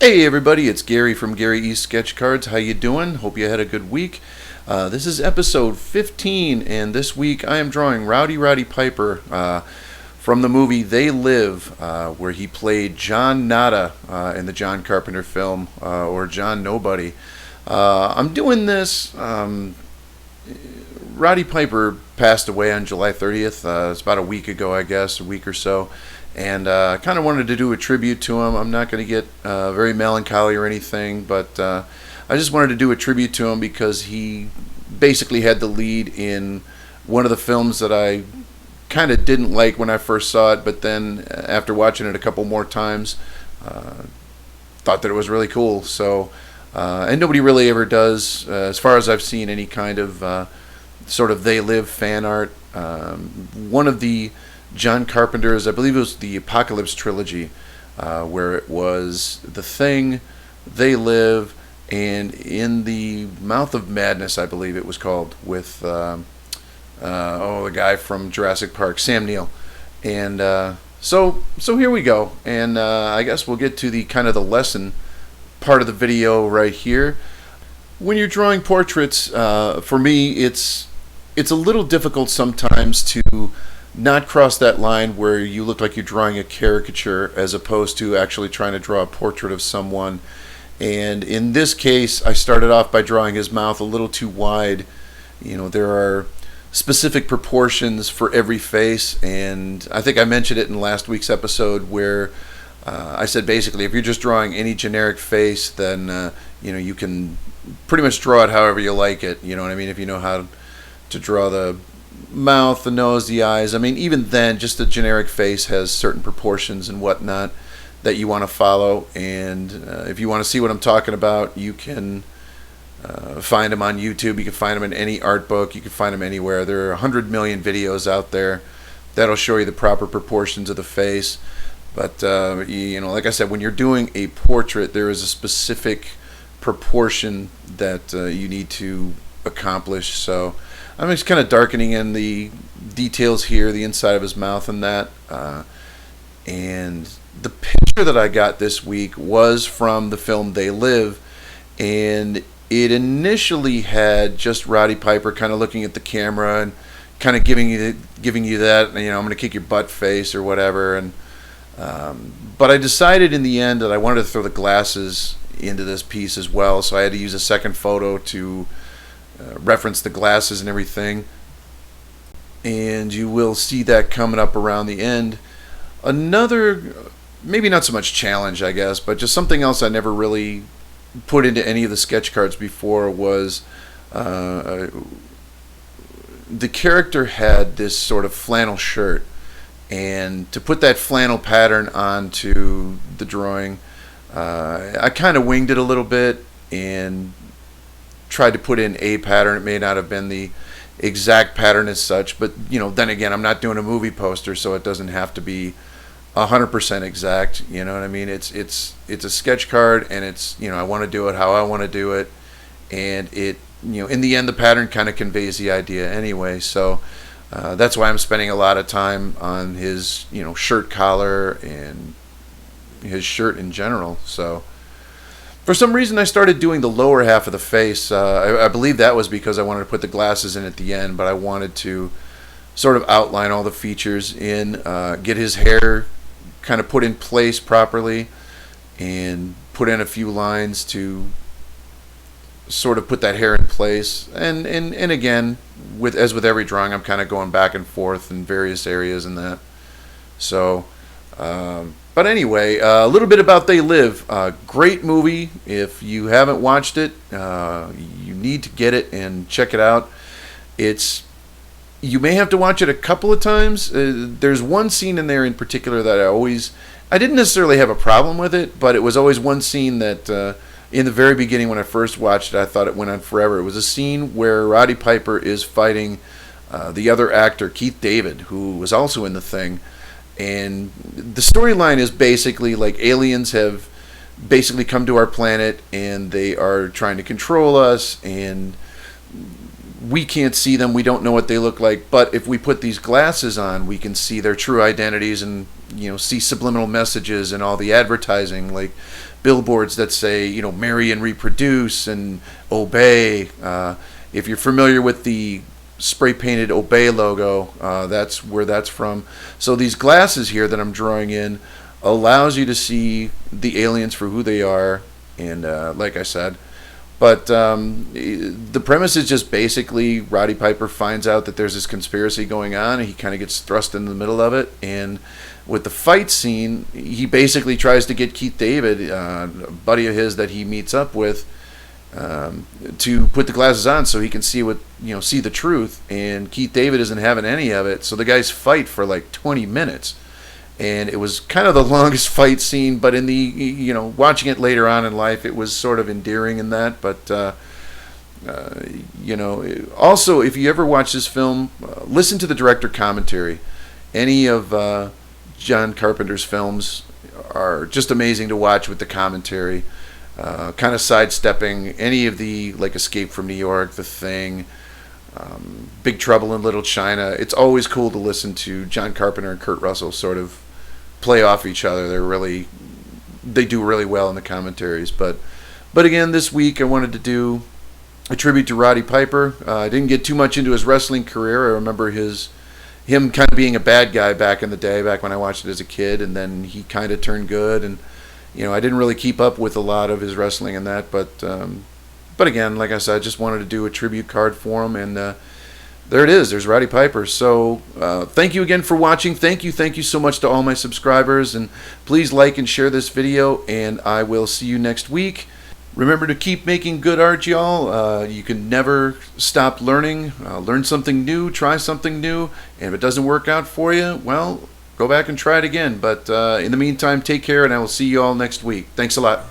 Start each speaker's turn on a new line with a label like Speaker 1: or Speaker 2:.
Speaker 1: Hey everybody, it's Gary from Gary E Sketch Cards. How you doing? Hope you had a good week. This is episode 15, and this week I am drawing Roddy Piper from the movie They Live, where he played John Nada in the John Carpenter film, or John Nobody. I'm doing this. Roddy Piper passed away on July 30th. It's about a week ago, I guess, a week or so. And I kind of wanted to do a tribute to him. I'm not going to get very melancholy or anything, but I just wanted to do a tribute to him because he basically had the lead in one of the films that I kind of didn't like when I first saw it, but then after watching it a couple more times, thought that it was really cool. So, and nobody really ever does, as far as I've seen, any kind of sort of They Live fan art. One of the John Carpenter's, I believe it was the Apocalypse trilogy, where it was The Thing, They Live, and In the Mouth of Madness, I believe it was called, with the guy from Jurassic Park, Sam Neill. And so here we go, and I guess we'll get to the kind of the lesson part of the video right here. When you're drawing portraits, for me, it's a little difficult sometimes to not cross that line where you look like you're drawing a caricature as opposed to actually trying to draw a portrait of someone. And in this case, I started off by drawing his mouth a little too wide. You know, there are specific proportions for every face, and I think I mentioned it in last week's episode where I said basically if you're just drawing any generic face, then you can pretty much draw it however you like it. You know what I mean? If you know how to draw the mouth, the nose, the eyes. I mean, even then, just a generic face has certain proportions and whatnot that you want to follow. And if you want to see what I'm talking about, you can find them on YouTube. You can find them in any art book. You can find them anywhere. There are 100 million videos out there that'll show you the proper proportions of the face. But like I said, when you're doing a portrait, there is a specific proportion that you need to accomplish. So I'm just kind of darkening in the details here, the inside of his mouth and that. And the picture that I got this week was from the film They Live, and it initially had just Roddy Piper kind of looking at the camera and kind of giving you that, I'm going to kick your butt face or whatever. And but I decided in the end that I wanted to throw the glasses into this piece as well, so I had to use a second photo to reference the glasses and everything, and you will see that coming up around the end. Another, maybe not so much challenge, I guess, but just something else I never really put into any of the sketch cards before was the character had this sort of flannel shirt, and to put that flannel pattern onto the drawing, I kind of winged it a little bit and tried to put in a pattern. It may not have been the exact pattern as such, but then again, I'm not doing a movie poster, so it doesn't have to be 100% exact. You know what I mean? It's a sketch card, and it's I want to do it how I want to do it, and it in the end the pattern kind of conveys the idea anyway. So that's why I'm spending a lot of time on his shirt collar and his shirt in general. So for some reason, I started doing the lower half of the face. I believe that was because I wanted to put the glasses in at the end, but I wanted to sort of outline all the features in, get his hair kind of put in place properly, and put in a few lines to sort of put that hair in place. And again, as with every drawing, I'm kind of going back and forth in various areas and that. So but anyway, a little bit about They Live. Great movie. If you haven't watched it, you need to get it and check it out. You may have to watch it a couple of times. There's one scene in there in particular that I didn't necessarily have a problem with it, but it was always one scene that in the very beginning when I first watched it, I thought it went on forever. It was a scene where Roddy Piper is fighting the other actor, Keith David, who was also in The Thing. And the storyline is basically like aliens have basically come to our planet, and they are trying to control us, and we can't see them. We don't know what they look like. But if we put these glasses on, we can see their true identities and see subliminal messages and all the advertising, like billboards that say, marry and reproduce and obey. If you're familiar with the spray painted obey logo, that's where that's from. So these glasses here that I'm drawing in allows you to see the aliens for who they are, and like I said. But the premise is just basically Roddy Piper finds out that there's this conspiracy going on, and he kind of gets thrust in the middle of it. And with the fight scene, he basically tries to get Keith David, a buddy of his that he meets up with, to put the glasses on so he can see see the truth. And Keith David isn't having any of it, so the guys fight for like 20 minutes. And it was kind of the longest fight scene, but in the, watching it later on in life, it was sort of endearing in that. But, also, if you ever watch this film, listen to the director commentary. Any of John Carpenter's films are just amazing to watch with the commentary. Kind of sidestepping any of the, like Escape from New York, The Thing, Big Trouble in Little China. It's always cool to listen to John Carpenter and Kurt Russell sort of play off each other. They do really well in the commentaries. But again, this week I wanted to do a tribute to Roddy Piper. I didn't get too much into his wrestling career. I remember him kind of being a bad guy back in the day, back when I watched it as a kid, and then he kind of turned good. And I didn't really keep up with a lot of his wrestling and that. But again, like I said, I just wanted to do a tribute card for him, and there it is. There's Roddy Piper. So thank you again for watching. Thank you so much to all my subscribers, and please like and share this video, and I will see you next week. Remember to keep making good art, y'all. You can never stop learning. Learn something new, try something new, and if it doesn't work out for you, well, go back and try it again. But in the meantime, take care, and I will see you all next week. Thanks a lot.